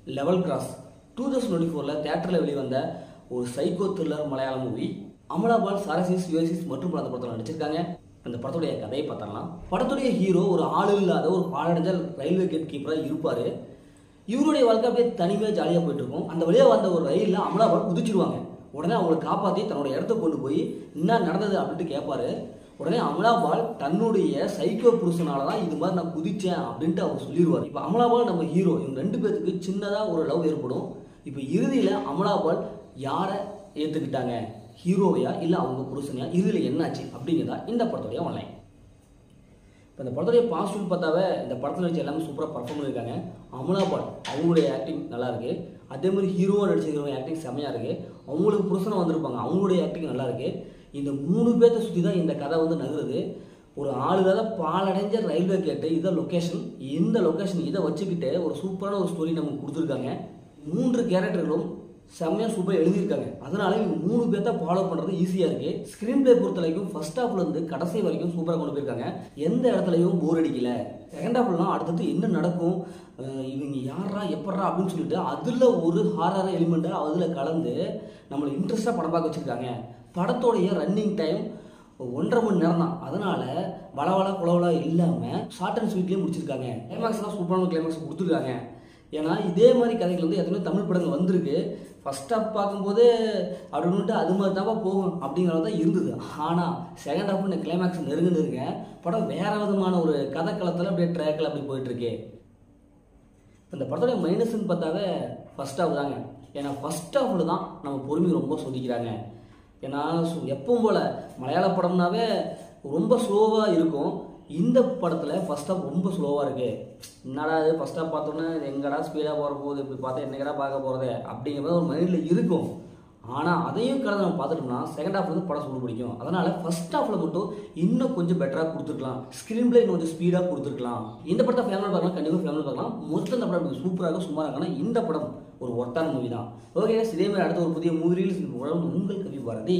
Level cross 2024 தியேட்டரில் வெளிவந்த ஒரு சைக்கோ த்ரில்லர் மலையாள மூவி. அமலா பால், சாரசிஸ், யுவசிஸ் மற்றும் அந்த படத்தில் நடிச்சிருக்காங்க. அந்த படத்துடைய கதையை பார்த்தரலாம். படத்துடைய ஹீரோ ஒரு ஆளு இல்லாத ஒரு பாழடைஞ்ச ரயில்வே கேட் கீப்பராக இருப்பார். இவருடைய வாழ்க்கை அப்படியே தனிமையாக ஜாலியாக போயிட்டு இருக்கும். அந்த வழியாக வந்த ஒரு ரயிலில் அமலா பால் குதிச்சிருவாங்க. உடனே அவங்களை காப்பாற்றி தன்னுடைய இடத்த கொண்டு போய் என்ன நடந்தது அப்படின்ட்டு கேட்பாரு. உடனே அமலாபால் தன்னுடைய சைக்கோ புருஷனால தான் இது மாதிரி நான் குதிச்சேன் அப்படின்ட்டு அவர் சொல்லிடுவார். இப்போ அமலாபால் நம்ம ஹீரோ, இவங்க ரெண்டு பேருக்கு சின்னதாக ஒரு லவ் ஏற்படும். இப்போ இறுதியில் அமலாபால் யாரை ஏற்றுக்கிட்டாங்க, ஹீரோவையா இல்லை அவங்க புருஷனையா, இறுதியில் என்னாச்சு அப்படிங்கிறதா இந்த படத்துடைய ஆன்லைன். இப்போ இந்த படத்துடைய பாசிட்டிவ் பார்த்தாவே இந்த படத்தில் வச்சு எல்லாமே சூப்பராக பர்ஃபார்ம் பண்ணியிருக்காங்க. அமலாபால் அவங்களுடைய ஆக்டிங் நல்லா இருக்குது. அதே மாதிரி ஹீரோவாக நடிச்சிருக்கிறவங்க ஆக்டிங் செம்மையாக இருக்குது. அவங்களுக்கு புருஷனை வந்திருப்பாங்க, அவங்களுடைய ஆக்டிங் நல்லா இருக்குது. இந்த 3 பேர்த்த சுற்றி தான் இந்த கதை வந்து நகருது. ஒரு ஆளுகாத பாலடைஞ்ச ரயில்வே கேட்டு இதை லொக்கேஷன், இந்த லொக்கேஷன் இதை வச்சுக்கிட்டு ஒரு சூப்பரான ஒரு ஸ்டோரி நமக்கு கொடுத்துருக்காங்க. 3 கேரக்டர்களும் செம்மையாக சூப்பராக எழுதியிருக்காங்க. அதனால இவங்க 3 பேர்த்த ஃபாலோ பண்ணுறது ஈஸியாக இருக்குது. ஸ்க்ரீன் பிளே பொறுத்த வரைக்கும் ஃபர்ஸ்ட் ஹாஃப்லேருந்து கடைசி வரைக்கும் சூப்பராக கொண்டு போயிருக்காங்க. எந்த இடத்துலையும் போர் அடிக்கல. செகண்ட் ஹாஃப்லாம் அடுத்தது என்ன நடக்கும், இவங்க யாரா எப்பட்றா அப்படின்னு சொல்லிட்டு அதில் ஒரு ஹாரர் எலிமெண்ட்டை அதில் கலந்து நம்மளை இன்ட்ரெஸ்டாக படம் பார்க்க வச்சுருக்காங்க. படத்தோடைய ரன்னிங் டைம் 1.5 மணி நேரம் தான். அதனால் வளவள குளவளா இல்லாமல் ஷார்ட் அண்ட் ஸ்வீட்லேயே முடிச்சிருக்காங்க. கிளைமேக்ஸ்லாம் சூப்பரான கிளைமேக்ஸ் கொடுத்துருக்காங்க. ஏன்னா இதே மாதிரி கதைகள் வந்து எத்தனையோ தமிழ் படங்கள் வந்திருக்கு. ஃபர்ஸ்ட் ஹாஃப் பார்க்கும்போது அப்படின்ட்டு அது மாதிரி தான் போகும் அப்படிங்கிறது தான் இருந்தது. ஆனால் செகண்ட் ஹாஃப் இந்த கிளைமேக்ஸ் நெருங்க படம் வேறு விதமான ஒரு கதைக்களத்தில் அப்படியே ட்ராக்கில் அப்படி போயிட்டுருக்கு. இந்த படத்தோடைய மைனஸ்ன்னு பார்த்தாவே ஃபர்ஸ்ட் ஹாஃப் தாங்க. ஏன்னா ஃபர்ஸ்ட் ஹாஃபில் தான் நம்ம பொறுமை ரொம்ப சொல்லிக்கிறாங்க. ஏன்னா எப்பவும் போல் மலையாள படம்னாவே ரொம்ப ஸ்லோவாக இருக்கும். இந்த படத்தில் ஃபர்ஸ்ட் ஹாஃப் ரொம்ப ஸ்லோவாக இருக்குது. என்னடா இது ஃபர்ஸ்ட் ஹாஃப் பார்த்தோன்னே எங்கடா ஸ்பீடாக போகிற போகுது, இப்படி பார்த்தா என்னங்கடா பார்க்க போகிறது அப்படிங்கிறது ஒரு மைண்டில் இருக்கும். ஆனால் அதையும் கலந்து நம்ம பார்த்துட்டோம்னா செகண்ட் ஹாஃப் வந்து படம் சூடு பிடிக்கும். அதனால் ஃபர்ஸ்ட் ஹாஃபில் மட்டும் இன்னும் கொஞ்சம் பெட்டராக கொடுத்துருக்கலாம். ஸ்க்ரீன் பிளே இன்னும் கொஞ்சம் ஸ்பீடாக கொடுத்துருக்கலாம். இந்த படத்தை ஃபேமிலி பார்க்கலாம், கண்டிப்பாக ஃபேமிலி பார்க்கலாம். மொத்தம் இந்த படம் சூப்பராக சுமாராக. ஆனால் இந்த படம் ஒரு ஒர்த்தான மூவி தான். ஓகே, இதே மாதிரி அடுத்த ஒரு புதிய மூவி ரீல்ஸ் உங்கள் கவி பாரதி.